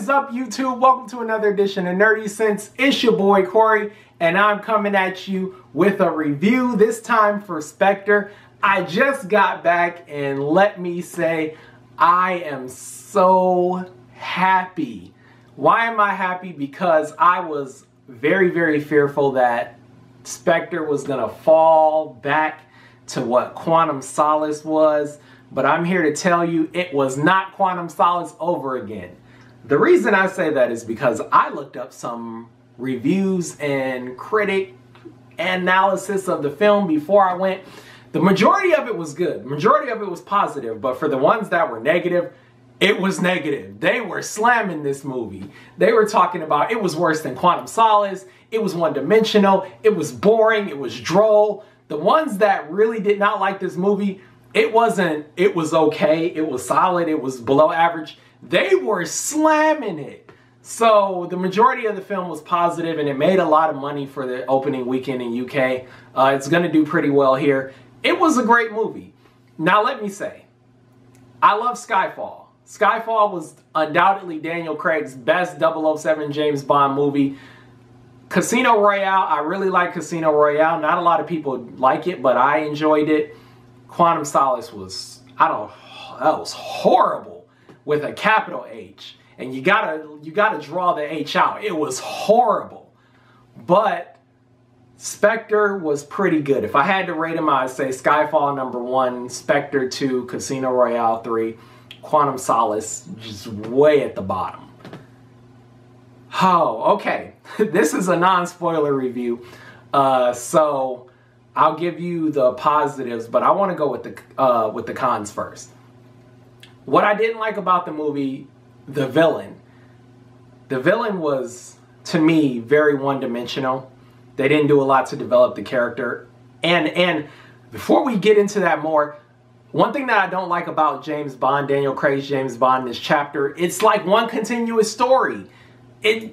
is up, YouTube? Welcome to another edition of Nerdy Sense. It's your boy Corey, and I'm coming at you with a review, this time for Spectre. I just got back, and let me say, I am so happy. Why am I happy? Because I was very, very fearful that Spectre was gonna fall back to what Quantum Solace was, but I'm here to tell you it was not Quantum Solace over again. The reason I say that is because I looked up some reviews and critic analysis of the film before I went. The majority of it was good. The majority of it was positive, but for the ones that were negative, it was negative. They were slamming this movie. They were talking about it was worse than Quantum Solace. It was one-dimensional. It was boring. It was droll. The ones that really did not like this movie, it was okay. It was solid. It was below average. They were slamming it. So the majority of the film was positive, and it made a lot of money for the opening weekend in UK. It's going to do pretty well here. It was a great movie. Now let me say, I love Skyfall. Skyfall was undoubtedly Daniel Craig's best 007 James Bond movie. Casino Royale, I really like Casino Royale. Not a lot of people like it, but I enjoyed it. Quantum Solace was, that was horrible with a capital H. And you gotta draw the H out. It was horrible. But Spectre was pretty good. If I had to rate them, I'd say Skyfall #1, Spectre 2, Casino Royale 3, Quantum Solace just way at the bottom. Oh, okay. This is a non-spoiler review, so I'll give you the positives, but I want to go with the cons first. What I didn't like about the movie, the villain. The villain was, to me, very one-dimensional. They didn't do a lot to develop the character. And before we get into that more, one thing that I don't like about James Bond, Daniel Craig's James Bond in this chapter, it's like one continuous story.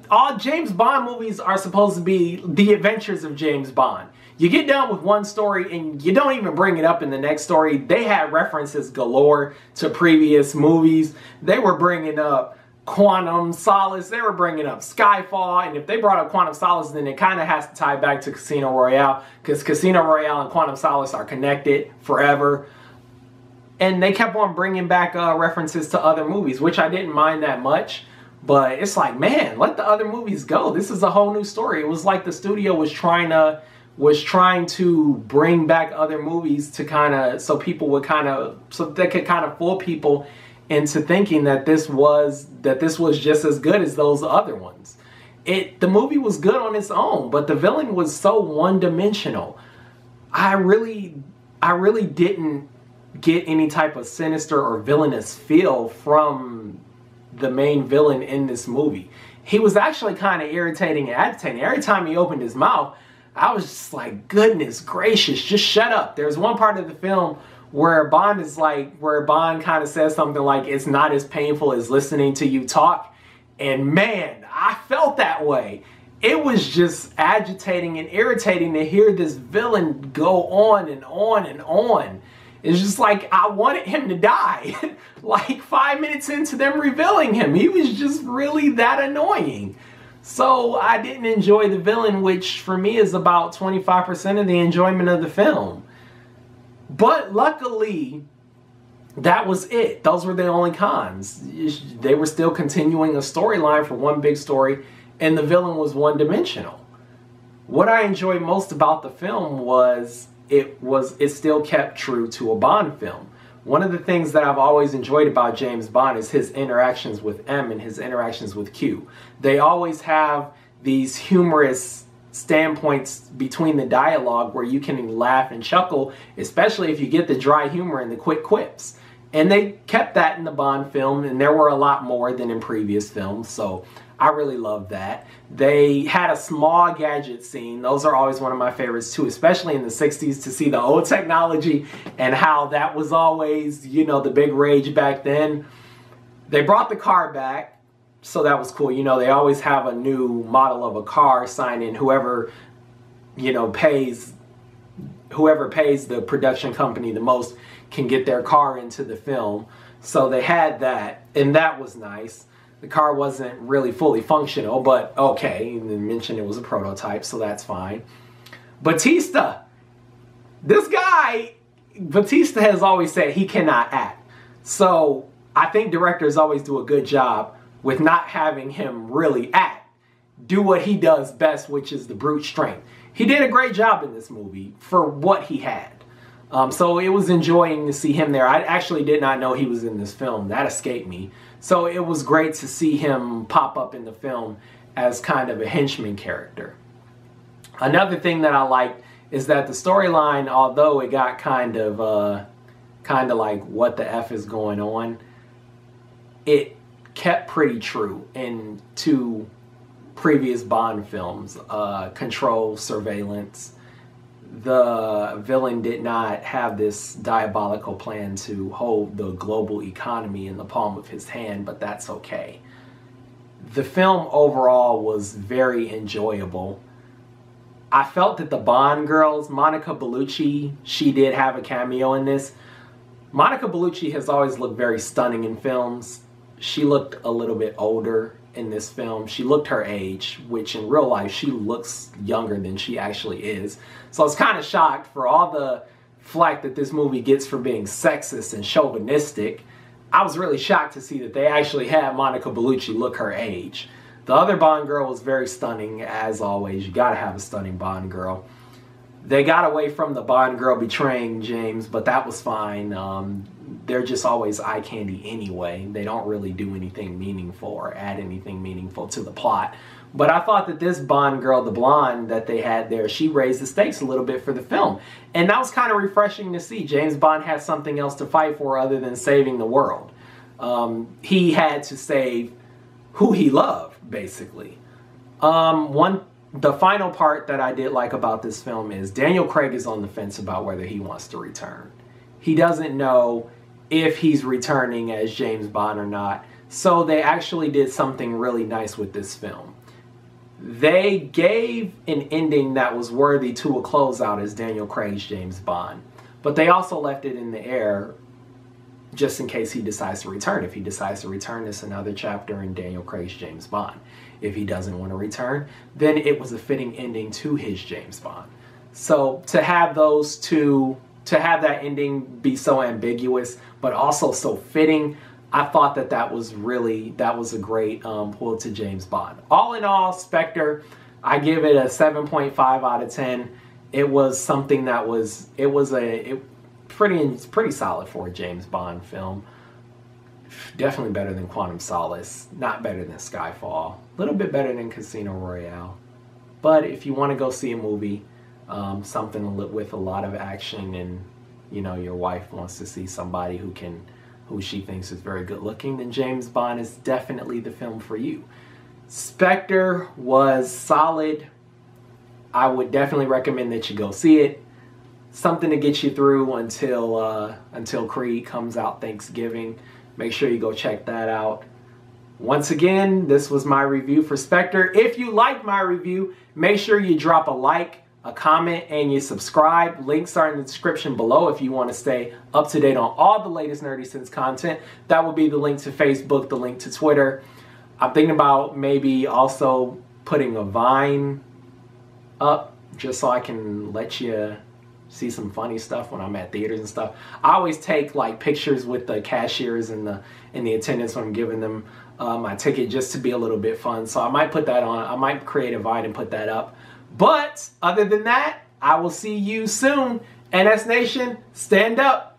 All James Bond movies are supposed to be the adventures of James Bond. You get done with one story and you don't even bring it up in the next story. They had references galore to previous movies. They were bringing up Quantum Solace. They were bringing up Skyfall. And if they brought up Quantum Solace, then it kind of has to tie back to Casino Royale, because Casino Royale and Quantum Solace are connected forever. And they kept on bringing back references to other movies, which I didn't mind that much. But it's like, man, let the other movies go. This is a whole new story. It was like the studio was trying to bring back other movies to kind of, so people would kind of, so they could kind of fool people into thinking that this was just as good as those other ones. The movie was good on its own, but the villain was so one-dimensional. I really didn't get any type of sinister or villainous feel from the main villain in this movie. He was actually kind of irritating and agitating. Every time he opened his mouth, I was just like, goodness gracious, just shut up. There's one part of the film where Bond kind of says something like, it's not as painful as listening to you talk. And man, I felt that way. It was just agitating and irritating to hear this villain go on and on and on. It's just like, I wanted him to die. Like 5 minutes into them revealing him, he was just really that annoying. So I didn't enjoy the villain, which for me is about 25% of the enjoyment of the film. But luckily, that was it. Those were the only cons. They were still continuing a storyline for one big story, and the villain was one-dimensional. What I enjoyed most about the film was it still kept true to a Bond film. One of the things that I've always enjoyed about James Bond is his interactions with M and his interactions with Q. They always have these humorous standpoints between the dialogue where you can laugh and chuckle, especially if you get the dry humor and the quick quips. And they kept that in the Bond film, and there were a lot more than in previous films, so I really loved that. They had a small gadget scene. Those are always one of my favorites too, especially in the 60s, to see the old technology and how that was always, you know, the big rage back then. They brought the car back, so that was cool. You know, they always have a new model of a car signing. Whoever, you know, pays the production company the most can get their car into the film. So they had that, and that was nice. The car wasn't really fully functional, but okay, and they mentioned it was a prototype, so that's fine. Batista, this guy, Batista has always said he cannot act. So I think directors always do a good job with not having him really act. Do what he does best, which is the brute strength. He did a great job in this movie for what he had. So it was enjoying to see him there. I actually did not know he was in this film. That escaped me. So it was great to see him pop up in the film as kind of a henchman character. Another thing that I liked is that the storyline, although it got kind of like what the F is going on, it kept pretty true in two previous Bond films. Control, Surveillance. The villain did not have this diabolical plan to hold the global economy in the palm of his hand, but that's okay. The film overall was very enjoyable. I felt that the Bond girls, Monica Bellucci, she did have a cameo in this. Monica Bellucci has always looked very stunning in films. She looked a little bit older in this film. She looked her age, which in real life she looks younger than she actually is. So I was kind of shocked for all the flack that this movie gets for being sexist and chauvinistic. I was really shocked to see that they actually had Monica Bellucci look her age. The other Bond girl was very stunning, as always. You gotta have a stunning Bond girl. They got away from the Bond girl betraying James, but that was fine. They're just always eye candy anyway. They don't really do anything meaningful or add anything meaningful to the plot. But I thought that this Bond girl, the blonde that they had there, she raised the stakes a little bit for the film. And that was kind of refreshing to see. James Bond had something else to fight for other than saving the world. He had to save who he loved, basically. The final part that I did like about this film is Daniel Craig is on the fence about whether he wants to return. He doesn't know if he's returning as James Bond or not. So they actually did something really nice with this film. They gave an ending that was worthy to a closeout as Daniel Craig's James Bond. But they also left it in the air just in case he decides to return. If he decides to return, it's another chapter in Daniel Craig's James Bond. If he doesn't want to return, then it was a fitting ending to his James Bond. So to have those two, to have that ending be so ambiguous, but also so fitting, I thought that that was a great pull to James Bond. All in all, Spectre, I give it a 7.5 out of 10. It was something that was, pretty solid for a James Bond film. Definitely better than Quantum Solace. Not better than Skyfall. A little bit better than Casino Royale. But if you want to go see a movie, something with a lot of action, and you know your wife wants to see somebody who she thinks is very good looking, then James Bond is definitely the film for you. Spectre was solid. I would definitely recommend that you go see it. Something to get you through until Creed comes out Thanksgiving. Make sure you go check that out. Once again, this was my review for Spectre. If you like my review, make sure you drop a like, a comment, and you subscribe. Links are in the description below if you want to stay up to date on all the latest Nerdy Sense content. That will be the link to Facebook, the link to Twitter. I'm thinking about maybe also putting a Vine up just so I can let you see some funny stuff when I'm at theaters and stuff. I always take like pictures with the cashiers and the attendants when I'm giving them my ticket, just to be a little bit fun. So I might put that on. I might create a Vine and put that up. But other than that, I will see you soon. NS Nation, stand up.